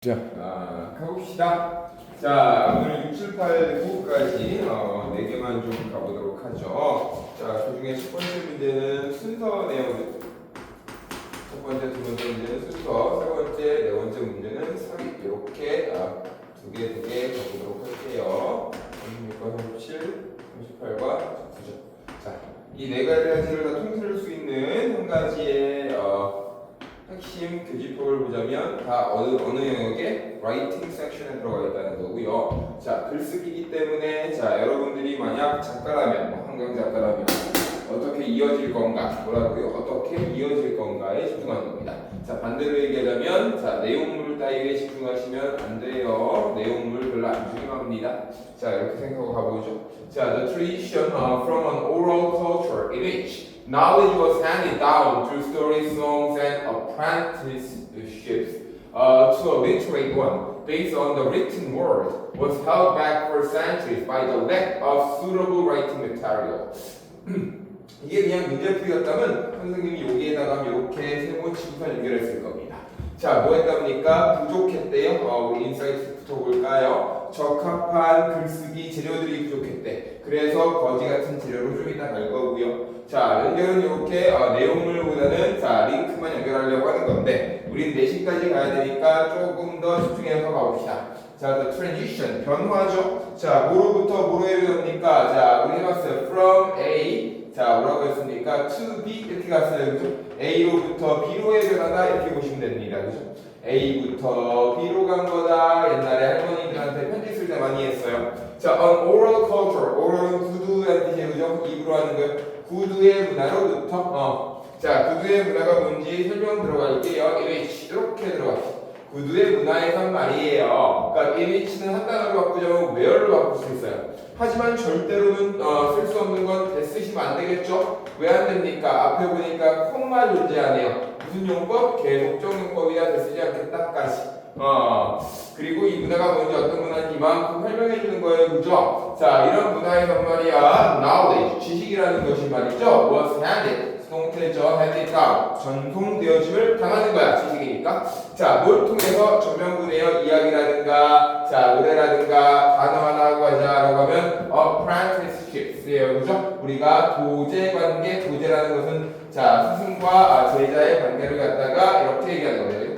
자, 가봅시다. 자, 오늘 6, 7, 8, 9까지 4개만 좀 가보도록 하죠. 자, 그 중에 첫 번째 문제는 순서 내용. 첫 번째, 두 번째 문제는 순서, 세 번째, 네 번째 문제는 삽입. 이렇게 두 개 가보도록 할게요. 36과 37, 38과 39죠. 자, 이 네 가지를 다 통틀 수 있는 한 가지의 핵심 교집합을 보자면 다 어느 영역에 writing 섹션에 들어가 있다는 거고요. 자, 글쓰기이기 때문에 자 여러분들이 만약 작가라면 한강 작가라면 어떻게 이어질 건가 뭐라고요? 어떻게 이어질 건가에 집중하는 겁니다. 자, 반대로 얘기하자면 자 내용물 따위에 집중하시면 안 돼요. 내용물 별로 안 중요합니다. 자, 이렇게 생각하고 가보죠. 자, the tradition from an oral culture in which knowledge was handed down through stories, songs, and apprenticeships to a literate one, based on the written word, was held back for centuries by the lack of suitable writing material. 이게 그냥 문제풀이였다면 선생님이 여기에다가 이렇게 세모치고서 연결했을 겁니다. 자, 뭐 했답니까? 부족했대요. 우리 인사이트부터 볼까요? 적합한 글쓰기 재료들이 부족했대. 그래서 거지 같은 재료로 좀 이따 갈 거고요. 자, 연결은 이렇게 내용물보다는 자 링크만 연결하려고 하는 건데 우린 내신까지 가야 되니까 조금 더 집중해서 가봅시다. 자, the transition 변화죠. 자, 뭐로부터 뭐로 해야 자, 우리 해봤어요. From A 자, 뭐라고 했습니까? To B 이렇게 갔어요. 그죠? A로부터 B로의 변화다 이렇게 보시면 됩니다. 그죠? A부터 B로 간 거다. 옛날에 할머니들한테 편지 쓸 때 많이 했어요. 자, an oral culture. oral은 구두라는 뜻이에요. 그죠? 입으로 하는 거예요. 구두의 문화로부터 자, 구두의 문화가 뭔지 설명 들어갈게요. image 이렇게 들어갑시다. 구두의 문화에선 말이에요. 그러니까 image는 한 단어로 바꾸자면 where로 바꿀 수 있어요. 하지만 절대로는 쓸 수 없는 건 대 쓰시면 안 되겠죠? 왜 안 됩니까? 앞에 보니까 콤마 존재하네요. 무슨 용법? 계속적 용법이라 대 쓰지 않겠다까지. 그리고 이 문화가 뭔지 어떤 문화인지 이만큼 설명해 주는 거예요. 그죠? 자, 이런 문화에선 말이야 knowledge, 지식이라는 것이 말이죠. was handed, 수동태죠. handed down, 전송되어짐을 당하는 거야. 지식이니까. 자, 뭘 통해서 전명구네요. 이야기라든가 자, 노래라든가 단어 하나 하고 하자라고 하면 apprenticeships예요. 그죠? 우리가 도제관계, 도제라는 것은 자, 스승과 제자의 관계를 갖다가 이렇게 얘기하는 거예요.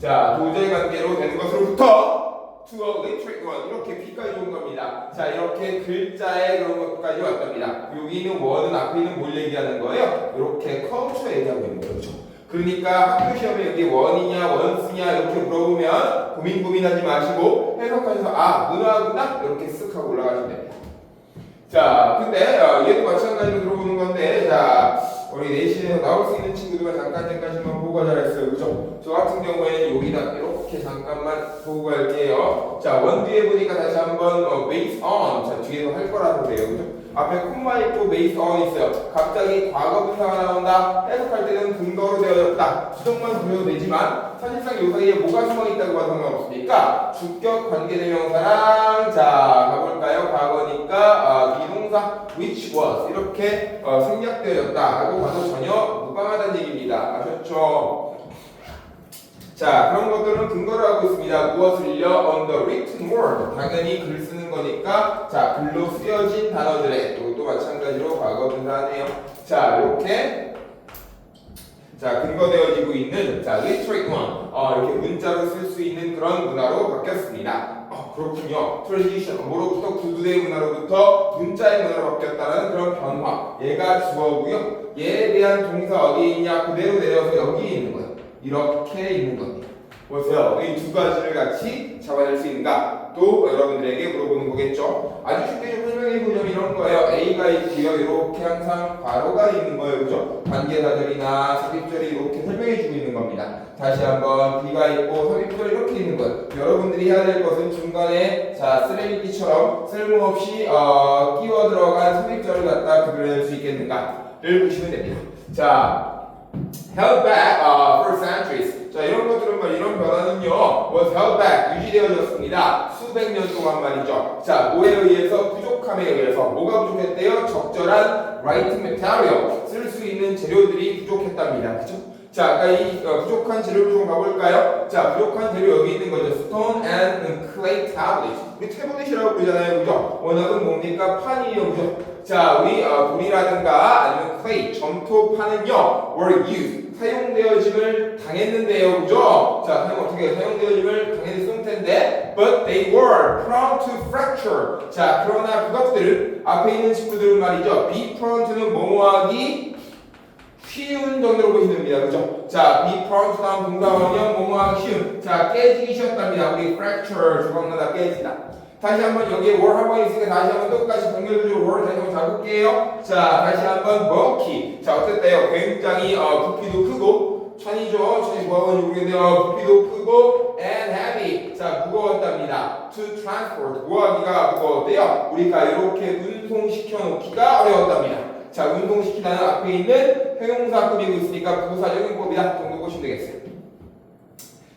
자, 도제 관계로 되는 것으로부터 to a literate one 이렇게 B까지 온 겁니다. 자, 이렇게 글자의 그런 것까지 왔답니다. 여기 있는 원은 앞에 있는 뭘 얘기하는 거예요? 이렇게 culture 얘기하고 있는 거죠. 그러니까 학교 시험에 여기 원이냐 원스냐 이렇게 물어보면 고민하지 마시고 해석하셔서 문화구나 이렇게 쓱 하고 올라가시면 됩니다. 자, 근데 얘도 마찬가지로 들어보는 건데 자, 우리 내신에서 나올 수 있는 친구들만 잠깐씩만 보고 잘했어요. 그죠? 저 같은 경우에는 여기다 이렇게 잠깐만 보고 갈게요. 자, 원 뒤에 보니까 다시 한번 based on 자, 뒤에서 할 거라고 그래요. 그죠? 앞에 콤마 있고 based on 있어요. 갑자기 과거 분사가 나온다. 해석할 때는 근거로 되어졌다. 수정만 부여도 되지만 사실상 요 사이에 뭐가 숨어 있다고 봐도 상관없으니까 주격 관계대명사랑 자, 가볼까요? 과거니까 비동사 which was 이렇게 생략되어졌다라고 봐도 전혀 무방하다는 얘기입니다. 아셨죠? 자, 그런 것들은 근거를 하고 있습니다. 무엇을요? On the written word. 당연히 글 쓰는 거니까 자, 글로 쓰여진 단어들에 이것도 마찬가지로 과거 분사하네요. 자, 이렇게 자, 근거되어지고 있는 자, literate one. 이렇게 문자로 쓸 수 있는 그런 문화로 바뀌었습니다. 그렇군요. transition. 뭐로부터 구두의 문화로부터 문자의 문화로 바뀌었다는 그런 변화. 얘가 주어고요. 얘에 대한 동사 어디에 있냐? 그대로 내려서 여기에 있는 거예요. 이렇게 있는 겁니다. 보세요. 이 두 가지를 같이 잡아낼 수 있는가? 또 여러분들에게 물어보는 거겠죠. 아주 쉽게 좀 설명해 보자면 이런 거예요. A가 있고요. 이렇게 항상 괄호가 있는 거예요. 그죠? 관계사절이나 삽입절이 이렇게 설명해 주고 있는 겁니다. 다시 한번 B가 있고 삽입절 이렇게 있는 거예요. 여러분들이 해야 될 것은 중간에 자, 쓰레기처럼 쓸모없이 끼워 들어간 삽입절을 갖다 그려낼 수 있겠는가를 보시면 됩니다. 자, held back for centuries. 자, 이런 것들은 이런 변화는요 was held back 유지되어졌습니다. 수백 년 동안 말이죠. 자, 뭐에 의해서? 부족함에 의해서. 뭐가 부족했대요? 적절한 writing material 쓸 수 있는 재료들이 부족했답니다. 그죠? 자, 아까 이 부족한 재료를 좀 가볼까요? 자, 부족한 재료 여기 있는 거죠. Stone and clay tablet. 우리 태블릿이라고 부르잖아요, 그죠? 원어는 뭡니까? 판이에요, 그죠? 자, 우리 돌이라든가 아니면 clay, 점토판은요, were used. 사용되어짐을 당했는데요, 그죠? 자, 사용되어짐을 당했을 텐데, but they were prone to fracture. 자, 그러나 그것들을 앞에 있는 친구들은 말이죠. be prone to는 뭐뭐하기 쉬운 정도로 보시면 됩니다. 그죠? 자, be prone to 다음 동사원형 뭐뭐하기 쉬운. 자, 깨지기 쉬웠답니다. 우리 fracture 조각나다 깨지다. 다시 한번 여기에 were 한 번 있으니까 다시 한번 똑같이 동결구조로 were 다시 한번 잡을게요. 자, 다시 한번 bulky. 자, 어쨌대요? 굉장히 부피도 크고 천이죠. 천이 뭐하고 모르겠네요. 부피도 크고 and heavy. 자, 무거웠답니다. to transport. 뭐하기가 무거웠대요. 우리가 이렇게 운송시켜 놓기가 어려웠답니다. 자, 운송시키다는 앞에 있는 형용사급이고 있으니까 부사적인 법이다 정도 보시면 되겠어요.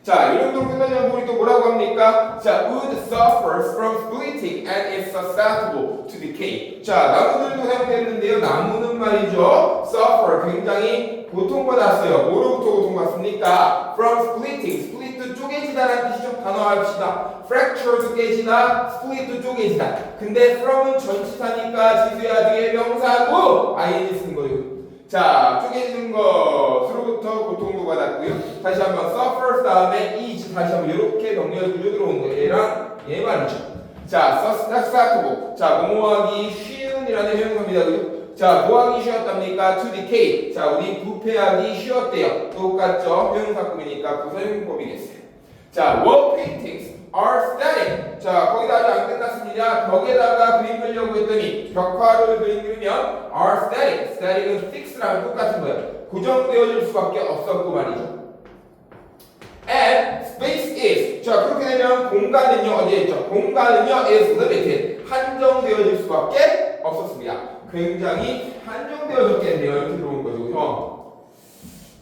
자, 이 정도로 끝나면 우리 또 뭐라고 합니까? 자, wood suffers from splitting and is susceptible to decay. 자, 나무들도 사용됐는데요. 나무는 말이죠. suffer, 굉장히 고통받았어요. 뭐로부터 고통받습니까? from splitting, split 쪼개지다라는 뜻이죠. 단어 합시다. fracture도 깨지다, split 쪼개지다. 근데 from은 전치사니까 지수야 뒤에 명사고 ing 쓰는 거예요. 자, 쪼개지는 것으로부터 고통도 받았고요. 다시 한번 suffers 다음에 is 다시 한번 이렇게 병렬 구조 들어오는 거예요. 얘랑 얘 말이죠. 자, susceptible. 자, 뭐뭐하기 쉬운이라는 형용사입니다. 그죠? 자, 뭐하기 쉬웠답니까? to decay. 자, 우리 부패하기 쉬웠대요. 똑같죠? 형용사급이니까 부사용법이겠어요. 자, wall paintings are static. 자, 거기다 아직 안 끝났습니다. 벽에다가 그림 그리려고 했더니 벽화를 그림 그리면 are static. static은 fix랑 똑같은 거예요. 고정되어질 수밖에 없었고 말이죠. and space is. 자, 그렇게 되면 공간은요 어디에 있죠? 공간은요 is limited. 한정되어질 수밖에 없었습니다. 굉장히 한정되어졌겠네요. 이렇게 들어온 거죠.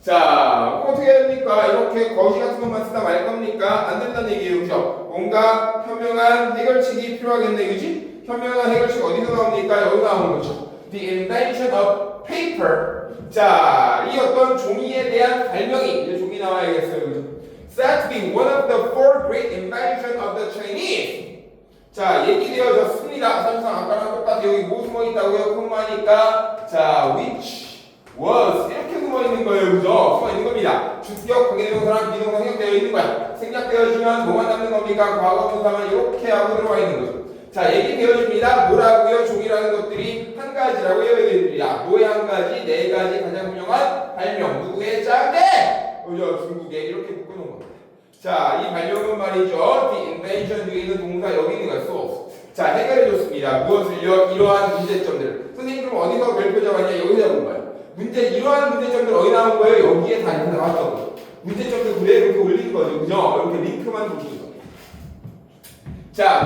자, 어떻게 해야 됩니까? 이렇게 거시 같은 것만 쓰다 말 겁니까? 안 된다는 얘기예요. 그죠? 뭔가 현명한 해결책이 필요하겠네. 그지? 현명한 해결책 어디서 나옵니까? 여기 나오는 거죠. The invention of paper. 자, 이 어떤 종이에 대한 발명이, 이제 종이 나와야겠어요. 그죠? Said to be one of the four great inventions of the Chinese. 자, 얘기되어졌습니다. 사실상 아까랑 똑같이 여기 뭐 숨어 있다고요? 콤마니까. 자, which was 이렇게 숨어 있는 거예요, 그죠? 숨어 있는 겁니다. 주격, 관계대명사랑 비동사 생략되어 있는 거야. 생략되어지면 뭐만 남는 겁니까? 과거 분사만 이렇게 하고 들어와 있는 거죠. 자, 얘기되어집니다. 뭐라고요? 종이라는 것들이 한 가지라고 얘기해드립니다. 뭐의 한 가지? 네 가지 가장 유명한 발명. 누구의 짱대? 그죠? 중국에 이렇게 묶어놓은 겁니다. 자, 이 발명은 말이죠. The invention 뒤에 있는 동사 여기 있는 거예요. source. 자, 해결해줬습니다. 무엇을요? 이러한 문제점들을. 선생님 그럼 어디서 별표 잡았냐? 여기 잡은 거예요. 이러한 문제점들 어디 나온 거예요? 여기에 다 이렇게 나왔던 거예요. 문제점들 그대로 이렇게 올린 거죠. 그죠? 이렇게 링크만 붙인 거예요. 자,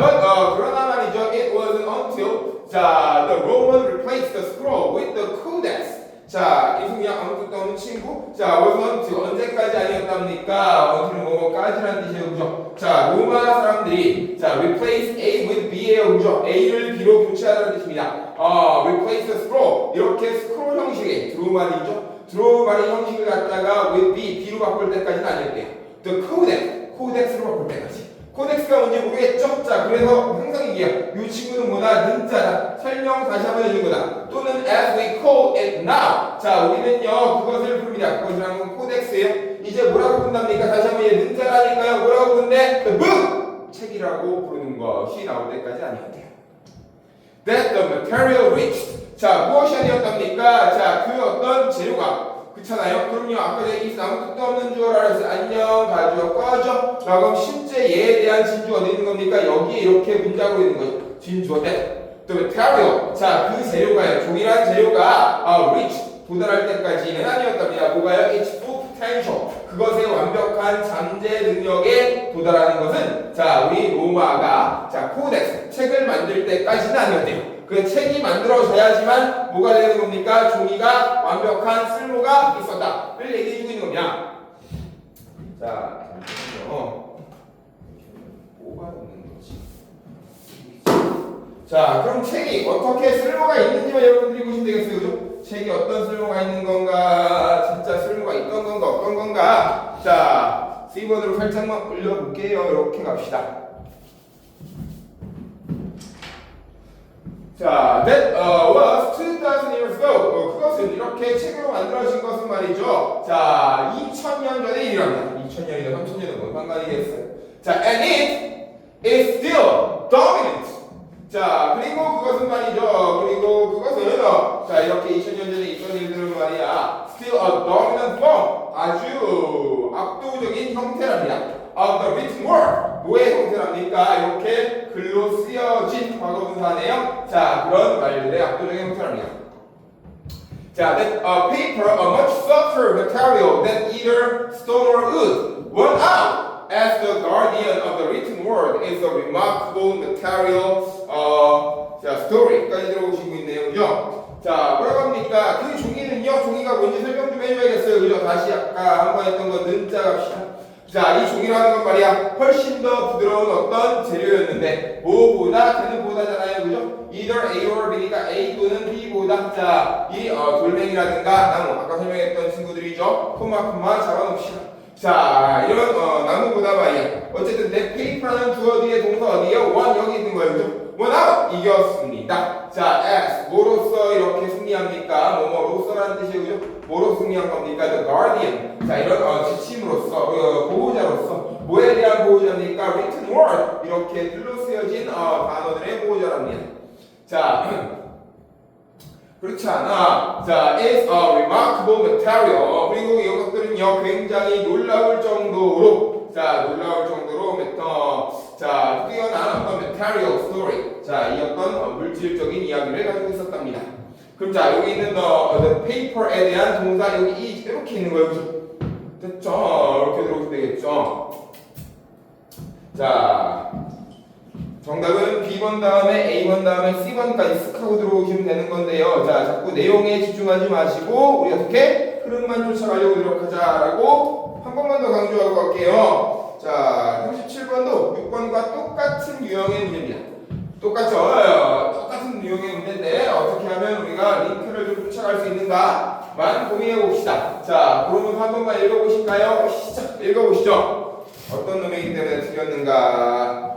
그러나 말이죠. It wasn't until the Roman replaced the scroll with the codex. 자, 이 그냥 아무 뜻도 없는 친구. 자, wasn't until 언제까지 아니었답니까? until은 뭐뭐까지라는 뜻이에요. 그죠? 자, 로마 사람들이 자, replace A with B예요. 그죠? A를 B로 교체하다는 뜻입니다. replace the scroll. 이렇게 스크롤 형식의 드로우말이죠. 드로우말의 형식을 갖다가 with B, B로 바꿀 때까지는 아니었대요. The codex, codex로 바꿀 때까지. 코덱스가 뭔지 모르겠죠? 자, 그래서 항상 얘기해요. 이 친구는 뭐다? 는자다. 설명 다시 한번 해준 거다. 또는 as we call it now. 자, 우리는요, 그것을 부릅니다. 그것이라는 건 코덱스예요. 이제 뭐라고 부른답니까? 다시 한번 얘 는자라니까요. 뭐라고 부른대? The book! 책이라고 부르는 것이 나올 때까지 아니었대요. That the material reached. 자, 무엇이 아니었답니까? 자, 그 어떤 재료가 그렇잖아요. 그럼요. 아까 전에 이 아무 뜻도 없는 줄 알았어요. 안녕, 가죠, 꺼져. 자, 그럼 실제 얘에 대한 진주가 어디 있는 겁니까? 여기에 이렇게 문장으로 있는 거죠. 진주어 때. 또 material. 자, 그 재료가요. 종이란 재료가 reach 도달할 때까지는 아니었답니다. 뭐가요? Its full potential. 그것의 완벽한 잠재 능력에 도달하는 것은 자, 우리 로마가 자, 코덱스 책을 만들 때까지는 아니었대요. 그 책이 만들어져야지만 뭐가 되는 겁니까? 종이가 완벽한 쓸모가 있었다를 얘기해주고 있는 겁니다. 자, 잠시만요. 뭐가 없는 거지? 자, 그럼 책이 어떻게 쓸모가 있는지만 여러분들이 보시면 되겠어요. 그죠? 책이 어떤 쓸모가 있는 건가? 진짜 쓸모가 있던 건가? 어떤 건가? 자, C번으로 살짝만 올려볼게요. 이렇게 갑시다. 자, that was 2000 years ago. 그것은 이렇게 책으로 만들어진 것은 말이죠. 자, 2000년 전의 일이랍니다. 2000년이나 3000년은 뭔 상관이겠어요. 자, and it is still dominant. 자, 그리고 그것은 말이죠. 그리고 그것은 자, 이렇게 2000년 전에 있던 일들은 말이야. Still a dominant form. 아주 압도적인 형태랍니다. Of the written word. 뭐의 형태랍니까? 이렇게 글로 쓰여진 과거분사네요. 자, 그런 말들의 압도적인 형태랍니다. 자, that paper, a much softer material than either stone or wood, won out as the guardian of the written word is a remarkable material 자, story까지 들어오시고 있네요. 그죠? 자, 뭐라고 합니까? 그 종이는요, 종이가 뭔지 설명 좀 해줘야겠어요. 그죠? 다시 아까 한 번 했던 거 는자 갑시다. 자, 이 종이라는 건 말이야, 훨씬 더 부드러운 어떤 재료였는데, 뭐보다, 걔는 보다잖아요. 그죠? either A or B니까 A 또는 B보다, 자, 이 돌멩이라든가 나무, 아까 설명했던 친구들이죠. 코마 잡아놓읍시다. 자, 이런 나무보다 말이야. 어쨌든 내 페이퍼라는 주어 뒤에 동사 어디에요? 원 여기 있는 거예요. 그죠? 원 아웃 이겼습니다. 자, as 뭐로써 이렇게 승리합니까? 뭐로써라는 뜻이에요. 그죠? 뭐로 승리한 겁니까? The guardian. 자, 이런 지침으로써 보호자로서 뭐에 대한 보호자입니까? written word. 이렇게 글로 쓰여진 단어들의 보호자랍니다. 자, 그렇지 않아. 자, is a remarkable material. 그리고 이것들은요, 굉장히 놀라울 정도로, 자, 놀라울 정도로, 자, 뛰어난 어떤 material story. 자, 이 어떤 물질적인 이야기를 가지고 있었답니다. 그럼 자, 여기 있는 the paper에 대한 동사, 여기 이렇게 있는 거예요. 됐죠? 이렇게 들어오시면 되겠죠? 자, 정답은 B번 다음에 A번 다음에 C번까지 쓱 하고 들어오시면 되는 건데요. 자, 자꾸 내용에 집중하지 마시고 우리 어떻게 흐름만 쫓아가려고 노력하자라고 한 번만 더 강조하고 갈게요. 자, 37번도 6번과 똑같은 유형의 문제입니다. 똑같죠? 똑같은 유형의 문제인데 어떻게 하면 우리가 링크를 좀 쫓아갈 수 있는가만 고민해 봅시다. 자, 그러면 한 번만 읽어보실까요? 시작! 읽어보시죠. 어떤 놈이기 때문에 틀렸는가?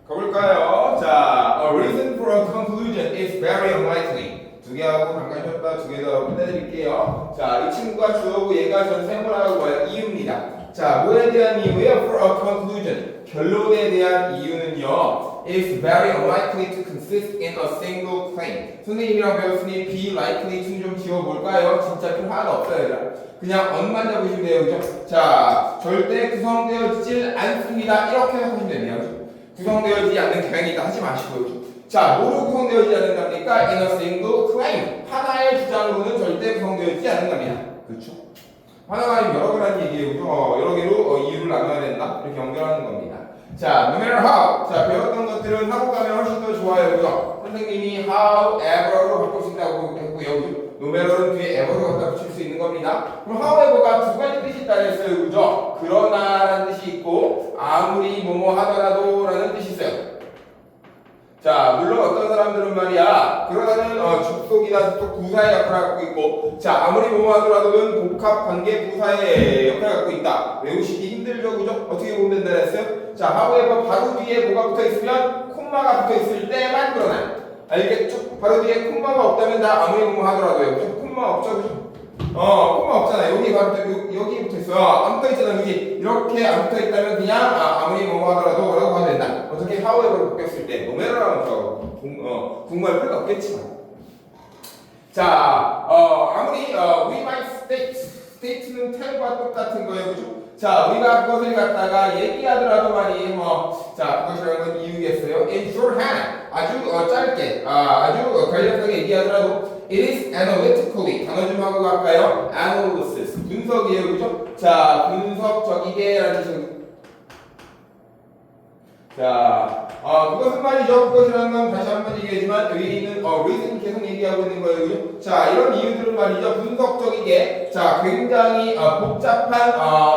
가볼까요? 자, a reason for a conclusion is very unlikely. 두 개 하고 잠깐 쉬었다 두 개 더 끝내드릴게요. 자, 이 친구가 주어고 얘가 전사용을 하고 뭐야? 이유입니다. 자, 뭐에 대한 이유예요? For a conclusion. 결론에 대한 이유는요. is very unlikely to consist in a single claim. 선생님이랑 배웠으니 be likely to 좀 지워볼까요? 진짜 필요 하나 없어요, 얘들아. 그냥 언만 잡으시면 돼요, 그죠? 자, 절대 구성되어지질 않습니다. 이렇게 하시면 됩니다. 구성되어지지 않는 경향이 있다 하지 마시고요. 자, 뭐로 구성되어지지 않는답니까? in a single claim. 하나의 주장으로는 절대 구성되어지지 않는답니다. 그렇죠? 하나가 아니면 여러 개라는 얘기예요. 여러 개로 이유를 나눠야 된다. 이렇게 연결하는 겁니다. 자, no matter how. 자, 배웠던 것들은 하고 가면 훨씬 더 좋아요. 그죠? 선생님이 however로 바꿀 수 있다고 했고요. no matter은 뒤에 ever로 갖다 붙일 수 있는 겁니다. 그럼 however가 두 가지 뜻이 있다 했어요. 그죠? 그러나라는 뜻이 있고 아무리 뭐뭐 하더라도 라는 뜻이 있어요. 자, 물론 어떤 사람들은 말이야, 그러다는 접속이나 접속 부사의 역할을 갖고 있고, 자, 아무리 뭐뭐 하더라도는 복합 관계 부사의 역할을 갖고 있다. 외우시기 힘들죠, 그죠? 어떻게 보면 된다 했어요? 자, however 바로 뒤에 뭐가 붙어 있으면 콤마가 붙어 있을 때만 그러나. 알겠죠? 바로 뒤에 콤마가 없다면 다 아무리 뭐뭐 하더라도요. 그죠? 콤마 없죠, 그죠? 콤마 없잖아. 여기 바로 여기 붙어 있어. 안 붙어 있잖아, 여기. 이렇게 안 붙어 있다면 그냥 아무리 뭐뭐 하더라도 라고 하면 된다. 어떻게 however로 바뀌었을 때 노메로라면 궁금할 필요가 없겠지만. 자, 아무리 we might state는 tell과 똑같은 거예요, 그죠? 자, 우리가 그것을 갖다가 얘기하더라도 말이에요. 자, 그것이라는 건 이유겠어요. In shorthand, 아주 짧게, 아주 간략하게 얘기하더라도 it is analytically. 단어 좀 하고 갈까요? analysis, 분석이에요, 그죠? 자, 분석적이게라는 뜻은. 자, 그것은 말이죠. 그것이라는 건 다시 한번 얘기하지만 여기 있는 reason 계속 얘기하고 있는 거예요, 그죠? 자, 이런 이유들은 말이죠. 분석적이게, 자, 굉장히 복잡한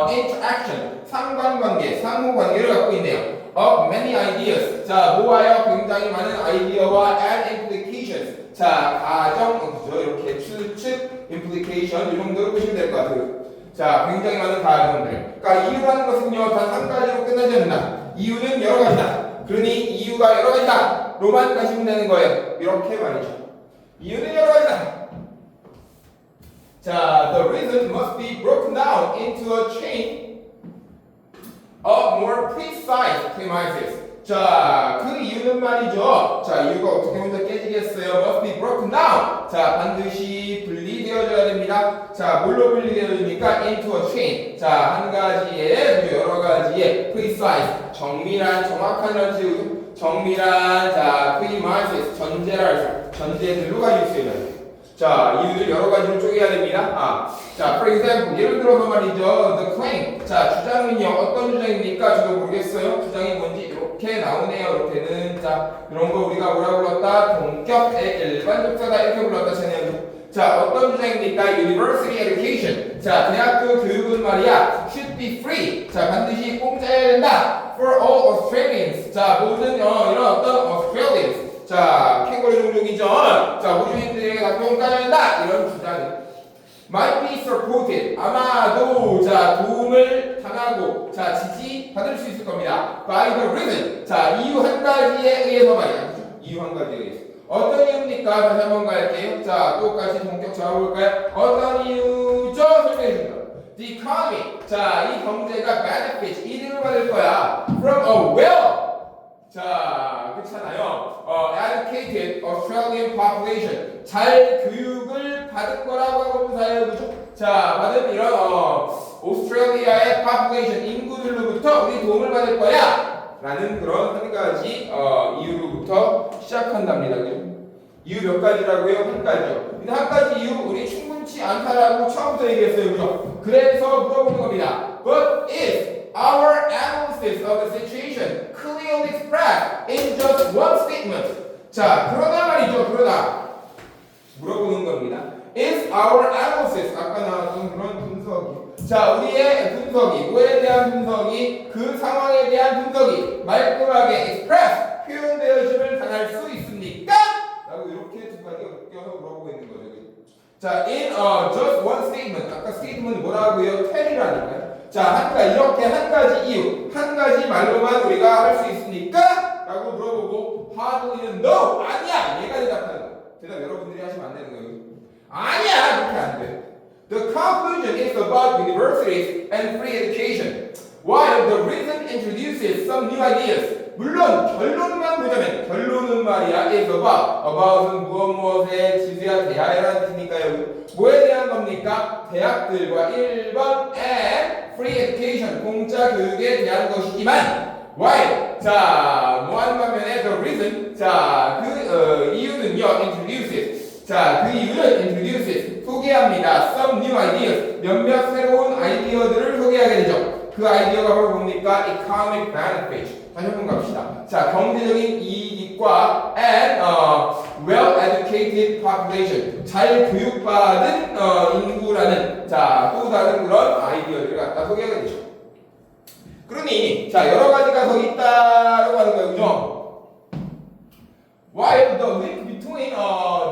interaction, 상관관계, 상호관계를 갖고 있네요. Of many ideas. 자, 모아요. 굉장히 많은 아이디어와 and implications. 자, 가정, 그죠? 이렇게 추측, implication 이 정도로 보시면 될 것 같아요. 자, 굉장히 많은 가정들. 그러니까 이유라는 것은요, 단 한 가지로 끝나지 않는다. 이유는 여러 가지다. 그러니 이유가 여러 가지다. 로만 가시면 되는 거예요. 이렇게 말이죠. 이유는 여러 가지다. 자, the reason must be broken down into a chain of more precise premises. 자, 그 이유는 말이죠. 자, 이유가 어떻게 혼자 깨지겠어요? Must be broken down. 자, 반드시 분리되어져야 됩니다. 자, 뭘로 분리되어집니까? Into a chain. 자, 한 가지의, 여러 가지의 precise, 정밀한, 정확한 뜻이고, 정밀한, 자, premises, 전제들로 가지고 있어야 돼요. 자, 이유를 여러 가지로 쪼개야 됩니다. 자, for example, 예를 들어서 말이죠. The claim. 자, 주장은요. 어떤 주장입니까? 저도 모르겠어요. 주장이 뭔지 이렇게 나오네요. 이렇게는. 자, 이런 거 우리가 뭐라 불렀다? 동격의 일반 접사다. 이렇게 불렀다. 쟤네요. 자, 어떤 주장입니까? University education. 자, 대학교 교육은 말이야. should be free. 자, 반드시 공짜여야 된다. For all Australians. 자, 모든 이런 어떤 Australians. 자, 캥거루 종족이죠. 자, 호주인들에게 다 공짜여야 된다. 이런 주장은 might be supported. 아마도 자, 도움을 당하고 자, 지지받을 수 있을 겁니다. by the reason. 자, 이유 한 가지에 의해서 말이야. 이유 한 가지에 의해서. 어떤 이유입니까? 다시 한번 갈게요. 자, 똑같이 본격 잡아볼까요? 어떤 이유죠? 설명해 줍니다. The economy. 자, 이 경제가 benefit, 이득을 받을 거야. From a well. 자, 그렇잖아요. Educated Australian population. 잘 교육을 받은 거라고 하고 있는 그죠? 자, 받은 이런 오스트레일리아의 population 인구들로부터 우리 도움을 받을 거야. 라는 그런 한 가지 이유로부터 시작한답니다. 그죠? 이유 몇 가지라고요? 한 가지요. 근데 한 가지 이유 우리 충분치 않다라고 처음부터 얘기했어요. 그죠? 그래서 물어보는 겁니다. But is our analysis of the situation clearly expressed in just one statement? 자, 그러나 말이죠. 그러나 물어보는 겁니다. Is our analysis, 아까 나왔던 그런 분석이, 자, 우리의 분석이, 뭐에 대한 분석이, 그 상황에 대한 분석이 말끔하게 express, 표현되어짐을 당할 수 있습니까? 라고 이렇게 두 가지가 묶여서 물어보고 있는 거죠. 자, in just one statement, 아까 statement 뭐라고요? tell이라니까요. 자, 이렇게 한 가지 이유, 한 가지 말로만 우리가 할 수 있습니까? 라고 물어보고 hardly는 no, 아니야! 얘가 대답하는 거예요. 대답 여러분들이 하시면 안 되는 거예요. 아니야! 그렇게 안 돼. The conclusion is about universities and free education, while the reason introduces some new ideas. 물론 결론만 보자면, 결론은 말이야 is about은 무엇에 지수야 대하여라는 뜻이니까요. 뭐에 대한 겁니까? 대학들과 1번 and free education 공짜 교육에 대한 것이지만 while 자, 뭐하는 반면에 the reason. 자, 그 이유는요. introduces. 자, 그 이유는 introduces. 소개합니다. some new ideas. 몇몇 새로운 아이디어들을 소개하게 되죠. 그 아이디어가 바로 뭡니까? economic benefit. 다시 한번 갑시다. 자, 경제적인 이익과 and well-educated population. 잘 교육받은 인구라는 자, 또 다른 그런 아이디어들을 갖다 소개하게 되죠. 그러니 자, 여러 가지가 더 있다라고 하는 거예요. 그죠? While the link between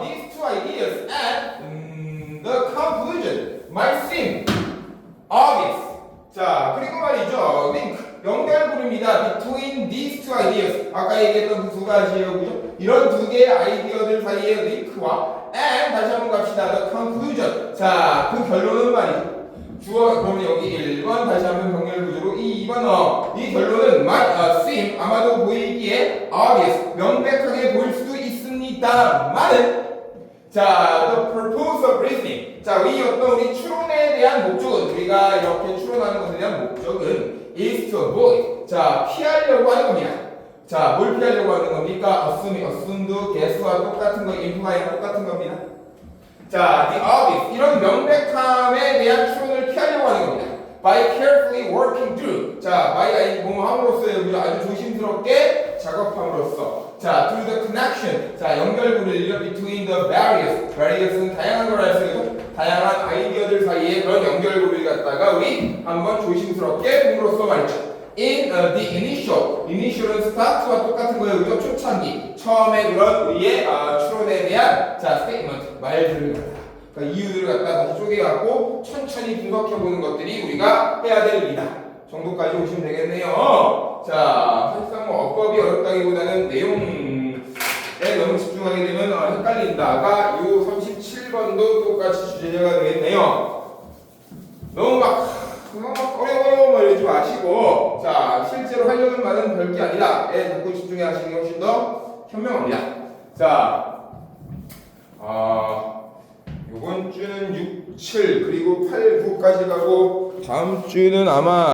these two ideas and the conclusion might seem obvious. 자, 그리고 말이죠. link 연결고리입니다. between these two ideas. 아까 얘기했던 그 두 가지예요. 그죠? 이런 두 개의 아이디어들 사이의 링크와 and 다시 한번 갑시다. the conclusion. 자, 그 결론은 말이죠. 주어 그러면 여기 1번 다시 한번 병렬 구조로 2번 이 결론은 might seem 아마도 보이기에 obvious 명백하게 보일 수도 있습니다만은 자, the purpose of reasoning. 자, 이 어떤 우리 추론에 대한 목적은 우리가 이렇게 추론하는 것에 대한 목적은 is to avoid. 자, 피하려고 하는 겁니다. 자, 뭘 피하려고 하는 겁니까? assumed, guess와 똑같은 거, implying 똑같은 겁니다. 자, the obvious. 이런 명백함에 대한 추론을 피하려고 하는 겁니다. by carefully working through. 자, by 함으로써요. 아주 조심스럽게 작업함으로써. 자, through the connection. 자, 연결고리를 between the various. various는 다양한 걸 알 수 있고 다양한 아이디어들 사이에 그런 연결고리를 갖다가 우리 한번 조심스럽게 봄으로써 말이죠. in the initial은 start와 똑같은 거예요. 그죠? 초창기. 처음에 그런 우리의 추론에 대한 자, statement. 말들을 갖다. 그러니까 이유들을 갖다 다시 쪼개갖고 천천히 분석해보는 것들이 우리가 해야 될 일이다. 정도까지 오시면 되겠네요. 자, 사실상 뭐 어법이 어렵다기보다는 내용에 너무 집중하게 되면 헷갈린다가 요 37번도 똑같이 주제가 되겠네요. 너무 막 어려워요 뭐 이러지 마시고 자, 실제로 하려는 말은 별게 아니다에 자꾸 집중해 하시는 게 훨씬 더 현명합니다. 자, 이번 주는 6, 7 그리고 8, 9까지 가고 다음 주는 아마